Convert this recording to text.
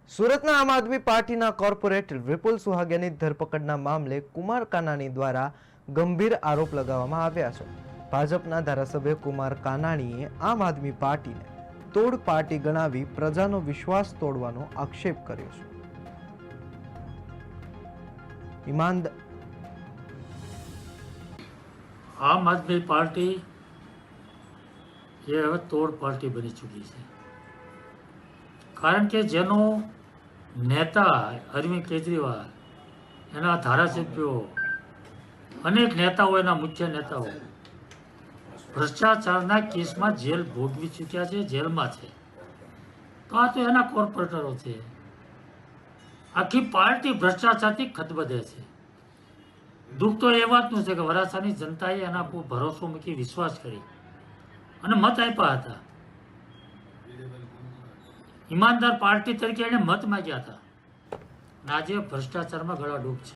સુરતના આમ આદમી પાર્ટીના કોર્પોરેટર વિપુલ સુહાગિયાની ધરપકડના મામલે કુમાર કાનાણી દ્વારા ગંભીર આરોપ લગાવવામાં આવ્યા છે। ભાજપના ધારાસભ્ય કુમાર કાનાણીએ આમ આદમી પાર્ટીને તોડ પાર્ટી ગણાવી પ્રજાનો વિશ્વાસ તોડવાનો આક્ષેપ કર્યો છે। આમ આદમી પાર્ટી એ હવે તોડ પાર્ટી બની ચૂકી છે, કારણ કે જેનો નેતા અરવિંદ કેજરીવાલ, એના ધારાસભ્યો, અનેક નેતાઓ, એના મુખ્ય નેતાઓ ભ્રષ્ટાચારના કેસમાં જેલ ભોગવી ચૂક્યા છે, જેલમાં છે। તો આ તો એના કોર્પોરેટરો છે। આખી પાર્ટી ભ્રષ્ટાચારથી ખતબદે છે। દુઃખ તો એ વાતનું છે કે વરાછાની જનતાએ એના પર ભરોસો મૂકી વિશ્વાસ કરી અને મત આપ્યા હતા। ઈમાનદાર પાર્ટી તરીકે એને મત માંગ્યા હતા, અને આજે ભ્રષ્ટાચારમાં ગળાડૂબ છે।